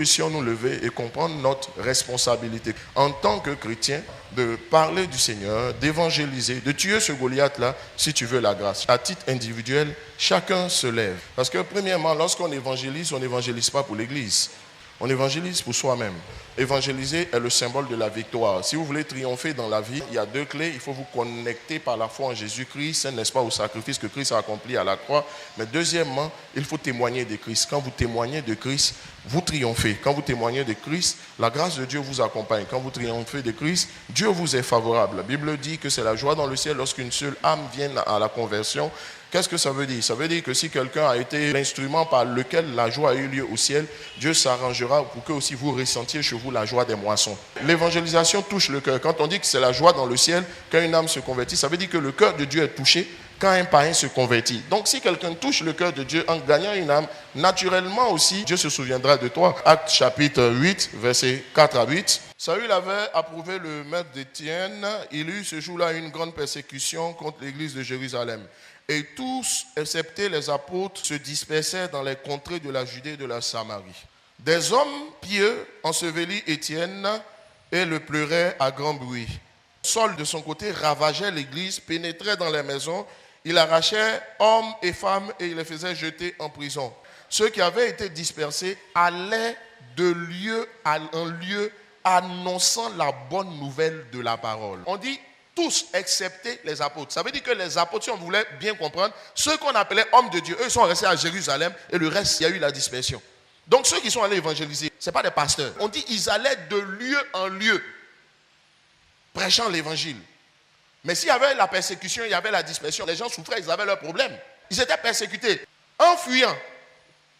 puissions nous lever et comprendre notre responsabilité en tant que chrétiens de parler du Seigneur, d'évangéliser, de tuer ce Goliath-là si tu veux la grâce. À titre individuel, chacun se lève. Parce que premièrement, lorsqu'on évangélise, on n'évangélise pas pour l'Église. On évangélise pour soi-même. Évangéliser est le symbole de la victoire. Si vous voulez triompher dans la vie, il y a deux clés. Il faut vous connecter par la foi en Jésus-Christ, n'est-ce pas, au sacrifice que Christ a accompli à la croix. Mais deuxièmement, il faut témoigner de Christ. Quand vous témoignez de Christ, vous triomphez. Quand vous témoignez de Christ, la grâce de Dieu vous accompagne. Quand vous triomphez de Christ, Dieu vous est favorable. La Bible dit que c'est la joie dans le ciel lorsqu'une seule âme vient à la conversion. Qu'est-ce que ça veut dire? Ça veut dire que si quelqu'un a été l'instrument par lequel la joie a eu lieu au ciel, Dieu s'arrangera pour que aussi vous ressentiez chez vous la joie des moissons. L'évangélisation touche le cœur. Quand on dit que c'est la joie dans le ciel, quand une âme se convertit, ça veut dire que le cœur de Dieu est touché quand un païen se convertit. Donc si quelqu'un touche le cœur de Dieu en gagnant une âme, naturellement aussi, Dieu se souviendra de toi. Actes chapitre 8, versets 4 à 8. Saül avait approuvé le maître d'Étienne. Il eut ce jour-là une grande persécution contre l'église de Jérusalem. Et tous, excepté les apôtres, se dispersèrent dans les contrées de la Judée et de la Samarie. Des hommes pieux ensevelis Étienne et le pleuraient à grand bruit. Saul, de son côté, ravageait l'église, pénétrait dans les maisons, il arrachait hommes et femmes et il les faisait jeter en prison. Ceux qui avaient été dispersés allaient de lieu en lieu annonçant la bonne nouvelle de la parole. On dit tous excepté les apôtres. Ça veut dire que les apôtres, si on voulait bien comprendre, ceux qu'on appelait hommes de Dieu, eux sont restés à Jérusalem et le reste, il y a eu la dispersion. Donc ceux qui sont allés évangéliser, ce n'est pas des pasteurs. On dit qu'ils allaient de lieu en lieu, prêchant l'évangile. Mais s'il y avait la persécution, il y avait la dispersion, les gens souffraient, ils avaient leurs problèmes. Ils étaient persécutés. En fuyant,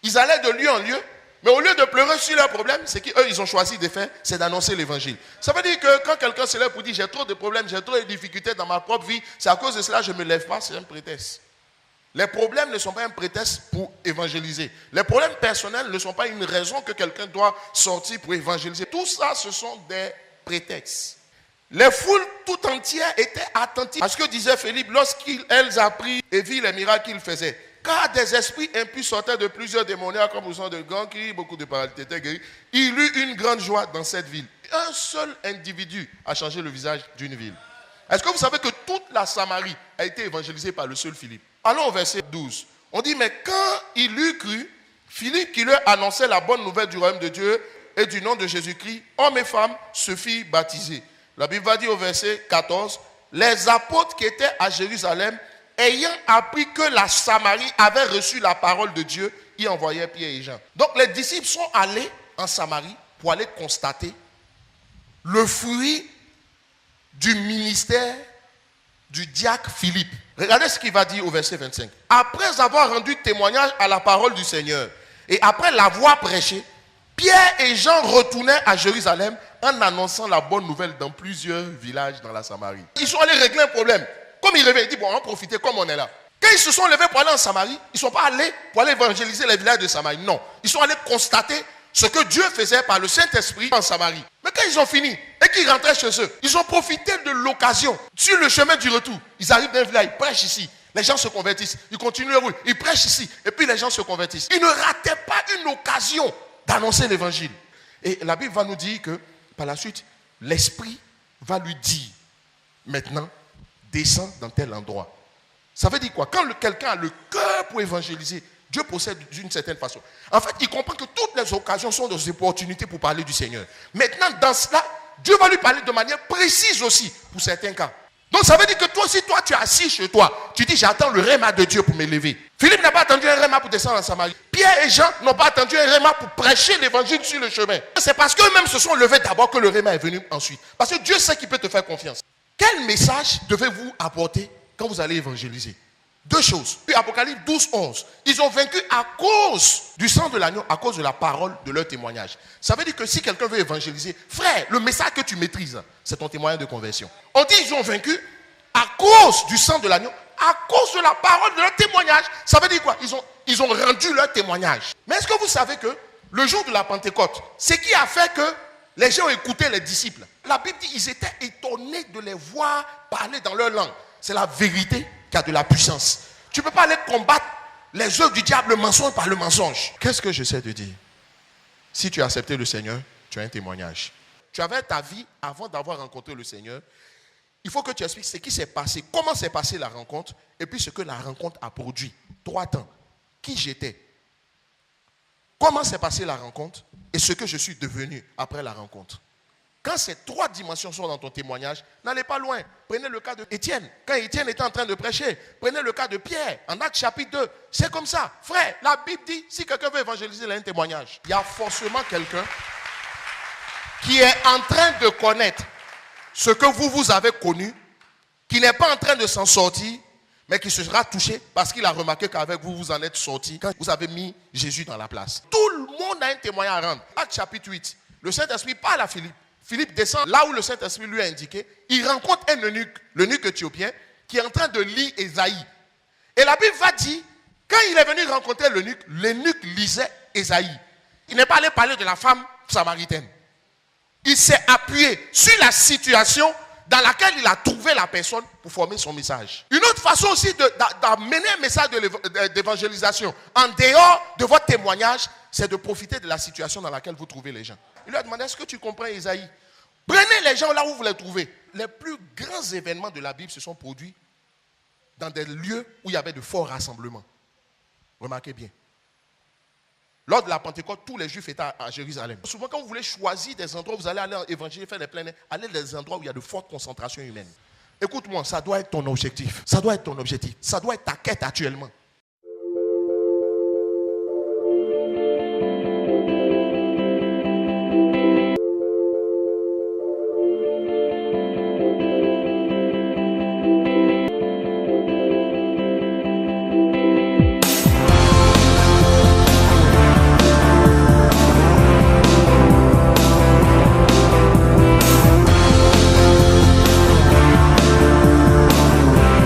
ils allaient de lieu en lieu. Mais au lieu de pleurer sur leurs problèmes, ce qu'eux, ils ont choisi de faire, c'est d'annoncer l'évangile. Ça veut dire que quand quelqu'un se lève pour dire « j'ai trop de problèmes, j'ai trop de difficultés dans ma propre vie, c'est à cause de cela que je ne me lève pas », c'est un prétexte. Les problèmes ne sont pas un prétexte pour évangéliser. Les problèmes personnels ne sont pas une raison que quelqu'un doit sortir pour évangéliser. Tout ça, ce sont des prétextes. Les foules tout entières étaient attentives à ce que disait Philippe lorsqu'elles apprirent et virent les miracles qu'il faisait. Car des esprits impurs sortaient de plusieurs démoniaques, comme au son de grands cris, beaucoup de paralytiques étaient guéris. Il eut une grande joie dans cette ville. Un seul individu a changé le visage d'une ville. Est-ce que vous savez que toute la Samarie a été évangélisée par le seul Philippe? Allons au verset 12. On dit, mais quand il eut cru, Philippe qui leur annonçait la bonne nouvelle du royaume de Dieu et du nom de Jésus-Christ, hommes et femmes se firent baptiser. La Bible va dire au verset 14, les apôtres qui étaient à Jérusalem, ayant appris que la Samarie avait reçu la parole de Dieu, y envoyaient Pierre et Jean. Donc les disciples sont allés en Samarie pour aller constater le fruit du ministère du diacre Philippe. Regardez ce qu'il va dire au verset 25. Après avoir rendu témoignage à la parole du Seigneur et après l'avoir prêché, Pierre et Jean retournaient à Jérusalem en annonçant la bonne nouvelle dans plusieurs villages dans la Samarie. Ils sont allés régler un problème. Comme ils rêvaient, ils disent, bon, on va profiter comme on est là. Quand ils se sont levés pour aller en Samarie, ils ne sont pas allés pour aller évangéliser les villages de Samarie. Non. Ils sont allés constater ce que Dieu faisait par le Saint-Esprit en Samarie. Mais quand ils ont fini et qu'ils rentraient chez eux, ils ont profité de l'occasion. Sur le chemin du retour, ils arrivent d'un village, ils prêchent ici. Les gens se convertissent. Ils continuent leur route. Ils prêchent ici. Et puis les gens se convertissent. Ils ne rataient pas une occasion d'annoncer l'évangile. Et la Bible va nous dire que, par la suite, l'Esprit va lui dire, maintenant, descend dans tel endroit. Ça veut dire quoi? Quand quelqu'un a le cœur pour évangéliser, Dieu procède d'une certaine façon. En fait, il comprend que toutes les occasions sont des opportunités pour parler du Seigneur. Maintenant, dans cela, Dieu va lui parler de manière précise aussi, pour certains cas. Donc, ça veut dire que toi aussi, toi, tu es assis chez toi. Tu dis, j'attends le réma de Dieu pour m'élever. Philippe n'a pas attendu un réma pour descendre en Samarie. Pierre et Jean n'ont pas attendu un réma pour prêcher l'évangile sur le chemin. C'est parce qu'eux-mêmes se sont levés d'abord que le réma est venu ensuite. Parce que Dieu sait qu'il peut te faire confiance. Quel message devez-vous apporter quand vous allez évangéliser? Deux choses. Puis Apocalypse 12, 11. Ils ont vaincu à cause du sang de l'agneau, à cause de la parole de leur témoignage. Ça veut dire que si quelqu'un veut évangéliser, frère, le message que tu maîtrises, c'est ton témoignage de conversion. On dit qu'ils ont vaincu à cause du sang de l'agneau, à cause de la parole de leur témoignage. Ça veut dire quoi? Ils ont rendu leur témoignage. Mais est-ce que vous savez que le jour de la Pentecôte, ce qui a fait que les gens ont écouté les disciples, la Bible dit qu'ils étaient étonnés de les voir parler dans leur langue. C'est la vérité qui a de la puissance. Tu ne peux pas aller combattre les œuvres du diable, le mensonge par le mensonge. Qu'est-ce que j'essaie de dire? Si tu as accepté le Seigneur, tu as un témoignage. Tu avais ta vie avant d'avoir rencontré le Seigneur. Il faut que tu expliques ce qui s'est passé, comment s'est passée la rencontre, et puis ce que la rencontre a produit. 3 temps. Qui j'étais? Comment s'est passée la rencontre et ce que je suis devenu après la rencontre. Quand ces 3 dimensions sont dans ton témoignage, n'allez pas loin. Prenez le cas de Étienne. Quand Étienne était en train de prêcher, prenez le cas de Pierre, en Actes chapitre 2. C'est comme ça. Frère, la Bible dit, si quelqu'un veut évangéliser, il a un témoignage. Il y a forcément quelqu'un qui est en train de connaître ce que vous avez connu, qui n'est pas en train de s'en sortir, mais qui sera touché parce qu'il a remarqué qu'avec vous, vous en êtes sortis quand vous avez mis Jésus dans la place. Tout le monde a un témoignage à rendre. Acte chapitre 8, le Saint-Esprit parle à Philippe. Philippe descend là où le Saint-Esprit lui a indiqué. Il rencontre un eunuque, l'eunuque éthiopien, qui est en train de lire Ésaïe. Et la Bible va dire, quand il est venu rencontrer l'eunuque lisait Ésaïe. Il n'est pas allé parler de la femme samaritaine. Il s'est appuyé sur la situation dans laquelle il a trouvé la personne pour former son message. Une autre façon aussi d'amener un message d'évangélisation en dehors de votre témoignage, c'est de profiter de la situation dans laquelle vous trouvez les gens. Il lui a demandé, est-ce que tu comprends Ésaïe? Prenez les gens là où vous les trouvez. Les plus grands événements de la Bible se sont produits dans des lieux où il y avait de forts rassemblements. Remarquez bien. Lors de la Pentecôte, tous les Juifs étaient à Jérusalem. Souvent, quand vous voulez choisir des endroits où vous allez aller en évangile, faire des pleins airs, allez dans des endroits où il y a de fortes concentrations humaines. Écoute-moi, ça doit être ton objectif. Ça doit être ton objectif. Ça doit être ta quête actuellement.